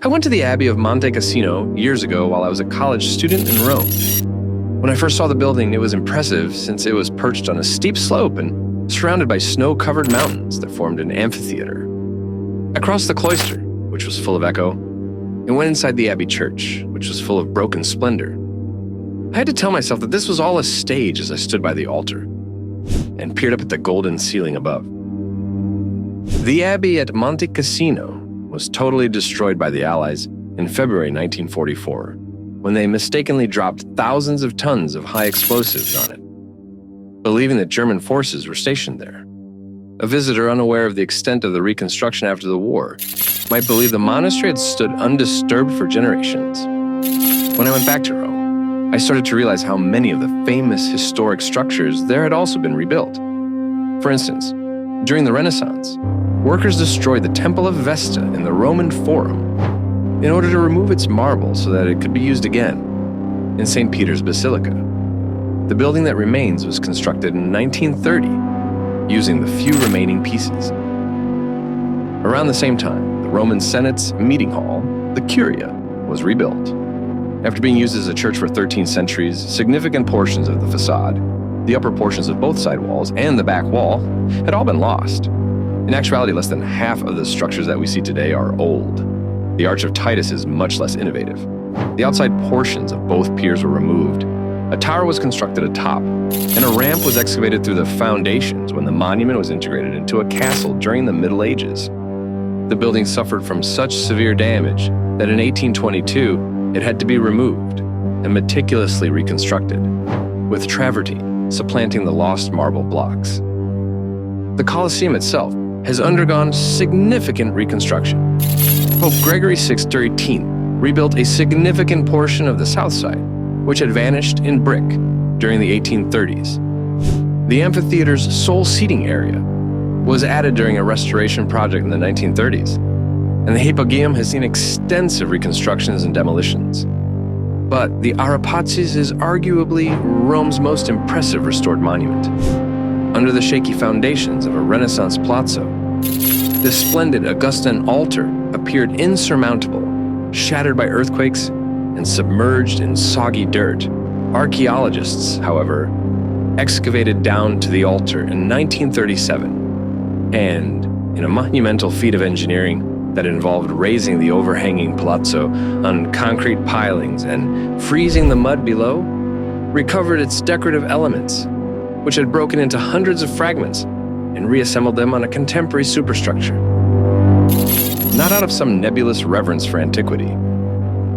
I went to the Abbey of Monte Cassino years ago while I was a college student in Rome. When I first saw the building, it was impressive since it was perched on a steep slope and surrounded by snow-covered mountains that formed an amphitheater. I crossed the cloister, which was full of echo, and went inside the Abbey church, which was full of broken splendor. I had to tell myself that this was all a stage as I stood by the altar and peered up at the golden ceiling above. The Abbey at Monte Cassino was totally destroyed by the Allies in February 1944, when they mistakenly dropped thousands of tons of high explosives on it, believing that German forces were stationed there. A visitor unaware of the extent of the reconstruction after the war might believe the monastery had stood undisturbed for generations. When I went back to Rome, I started to realize how many of the famous historic structures there had also been rebuilt. For instance, during the Renaissance, workers destroyed the Temple of Vesta in the Roman Forum in order to remove its marble so that it could be used again in St. Peter's Basilica. The building that remains was constructed in 1930 using the few remaining pieces. Around the same time, the Roman Senate's meeting hall, the Curia, was rebuilt. After being used as a church for 13 centuries, significant portions of the facade, the upper portions of both side walls, and the back wall had all been lost. In actuality, less than half of the structures that we see today are old. The Arch of Titus is much less innovative. The outside portions of both piers were removed. A tower was constructed atop, and a ramp was excavated through the foundations when the monument was integrated into a castle during the Middle Ages. The building suffered from such severe damage that in 1822, it had to be removed and meticulously reconstructed, with travertine supplanting the lost marble blocks. The Colosseum itself has undergone significant reconstruction. Pope Gregory VI XIII rebuilt a significant portion of the south side, which had vanished in brick during the 1830s. The amphitheater's sole seating area was added during a restoration project in the 1930s, and the Hypogeum has seen extensive reconstructions and demolitions. But the Arapazis is arguably Rome's most impressive restored monument. Under the shaky foundations of a Renaissance palazzo, this splendid Augustan altar appeared insurmountable, shattered by earthquakes and submerged in soggy dirt. Archaeologists, however, excavated down to the altar in 1937, and in a monumental feat of engineering that involved raising the overhanging palazzo on concrete pilings and freezing the mud below, recovered its decorative elements, which had broken into hundreds of fragments, and reassembled them on a contemporary superstructure. Not out of some nebulous reverence for antiquity,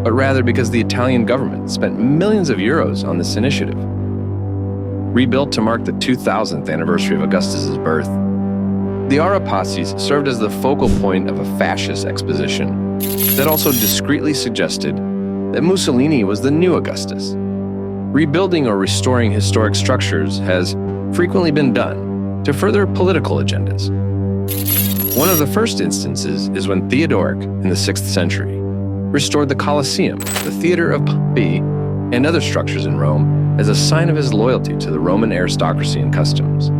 but rather because the Italian government spent millions of euros on this initiative. Rebuilt to mark the 2000th anniversary of Augustus's birth, the Arapazis served as the focal point of a fascist exposition that also discreetly suggested that Mussolini was the new Augustus. Rebuilding or restoring historic structures has frequently been done to further political agendas. One of the first instances is when Theodoric, in the 6th century, restored the Colosseum, the theater of Pompey, and other structures in Rome as a sign of his loyalty to the Roman aristocracy and customs.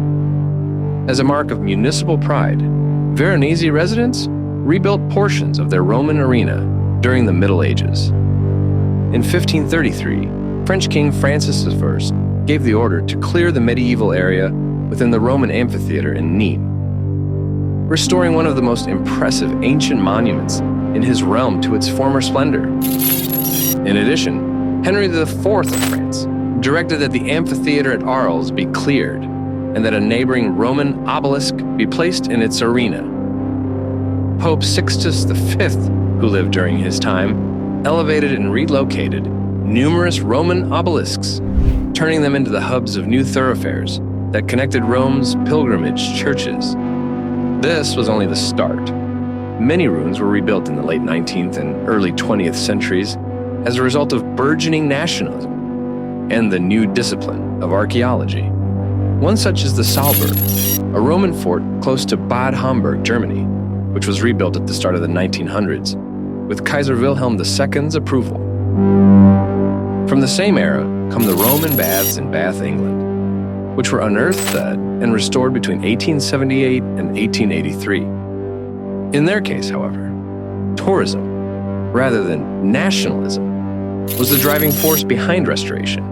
As a mark of municipal pride, Veronese residents rebuilt portions of their Roman arena during the Middle Ages. In 1533, French King Francis I gave the order to clear the medieval area within the Roman amphitheater in Nîmes, restoring one of the most impressive ancient monuments in his realm to its former splendor. In addition, Henry IV of France directed that the amphitheater at Arles be cleared and that a neighboring Roman obelisk be placed in its arena. Pope Sixtus V, who lived during his time, elevated and relocated numerous Roman obelisks, turning them into the hubs of new thoroughfares that connected Rome's pilgrimage churches. This was only the start. Many ruins were rebuilt in the late 19th and early 20th centuries as a result of burgeoning nationalism and the new discipline of archaeology. One such is the Saalburg, a Roman fort close to Bad Homburg, Germany, which was rebuilt at the start of the 1900s with Kaiser Wilhelm II's approval. From the same era come the Roman baths in Bath, England, which were unearthed and restored between 1878 and 1883. In their case, however, tourism rather than nationalism, was the driving force behind restoration,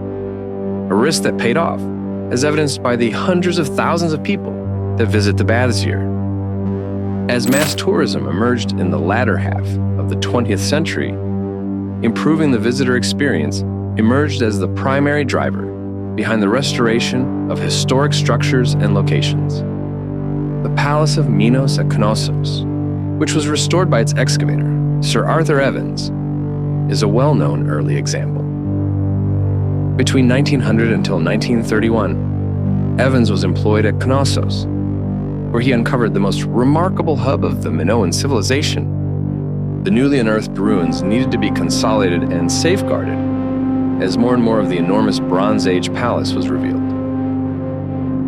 a risk that paid off, as evidenced by the hundreds of thousands of people that visit the baths here. As mass tourism emerged in the latter half of the 20th century, improving the visitor experience emerged as the primary driver behind the restoration of historic structures and locations. The Palace of Minos at Knossos, which was restored by its excavator, Sir Arthur Evans, is a well-known early example. Between 1900 until 1931, Evans was employed at Knossos, where he uncovered the most remarkable hub of the Minoan civilization. The newly unearthed ruins needed to be consolidated and safeguarded as more and more of the enormous Bronze Age palace was revealed.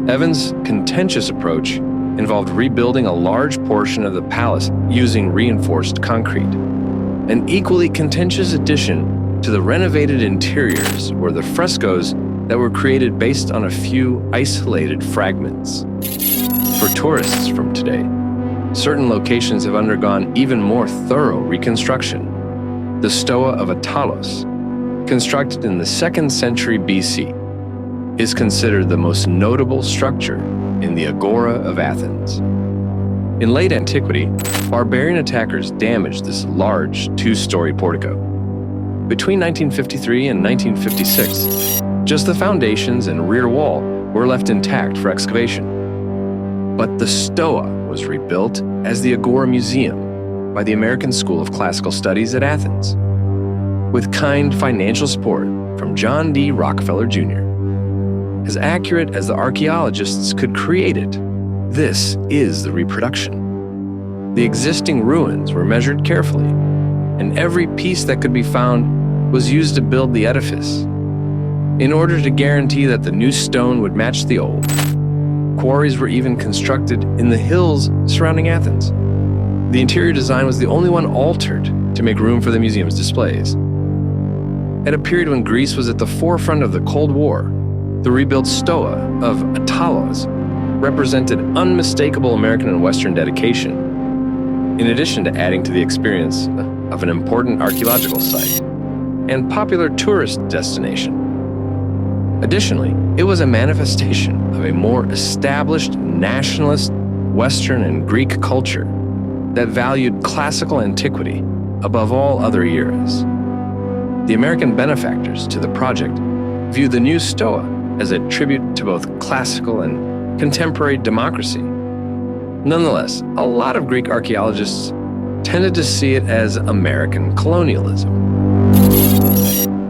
Evans' contentious approach involved rebuilding a large portion of the palace using reinforced concrete. An equally contentious addition to the renovated interiors were the frescoes that were created based on a few isolated fragments. For tourists from today, certain locations have undergone even more thorough reconstruction. The Stoa of Attalos, constructed in the 2nd century BC, is considered the most notable structure in the Agora of Athens. In late antiquity, barbarian attackers damaged this large 2-story portico. Between 1953 and 1956, just the foundations and rear wall were left intact for excavation. But the Stoa was rebuilt as the Agora Museum by the American School of Classical Studies at Athens, with kind financial support from John D. Rockefeller Jr. As accurate as the archaeologists could create it, this is the reproduction. The existing ruins were measured carefully, and every piece that could be found was used to build the edifice. In order to guarantee that the new stone would match the old, quarries were even constructed in the hills surrounding Athens. The interior design was the only one altered to make room for the museum's displays. At a period when Greece was at the forefront of the Cold War, the rebuilt Stoa of Attalos represented unmistakable American and Western dedication, in addition to adding to the experience of an important archaeological site and popular tourist destination. Additionally, it was a manifestation of a more established nationalist Western and Greek culture that valued classical antiquity above all other eras. The American benefactors to the project viewed the new Stoa as a tribute to both classical and contemporary democracy. Nonetheless, a lot of Greek archaeologists tended to see it as American colonialism.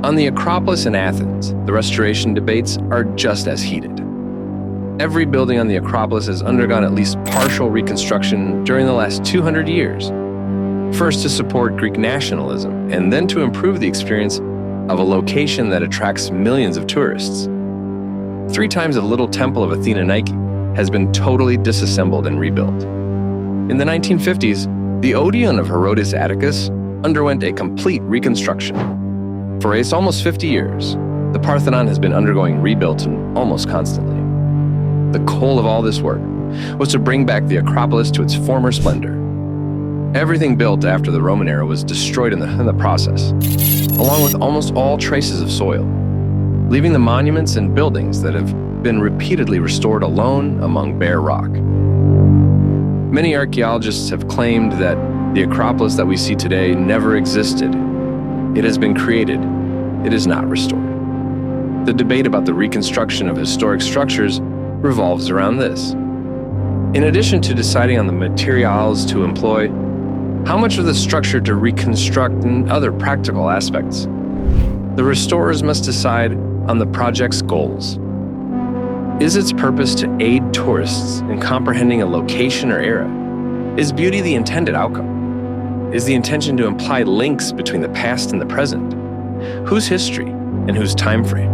On the Acropolis in Athens, the restoration debates are just as heated. Every building on the Acropolis has undergone at least partial reconstruction during the last 200 years. First to support Greek nationalism, and then to improve the experience of a location that attracts millions of tourists. 3 times the little temple of Athena Nike has been totally disassembled and rebuilt. In the 1950s, the Odeon of Herodes Atticus underwent a complete reconstruction. For almost 50 years, the Parthenon has been undergoing rebuilt almost constantly. The goal of all this work was to bring back the Acropolis to its former splendor. Everything built after the Roman era was destroyed in the process, along with almost all traces of soil, leaving the monuments and buildings that have been repeatedly restored alone among bare rock. Many archaeologists have claimed that the Acropolis that we see today never existed. It has been created, it is not restored. The debate about the reconstruction of historic structures revolves around this. In addition to deciding on the materials to employ, how much of the structure to reconstruct, and other practical aspects, the restorers must decide on the project's goals. Is its purpose to aid tourists in comprehending a location or era? Is beauty the intended outcome? Is the intention to imply links between the past and the present? Whose history and whose time frame?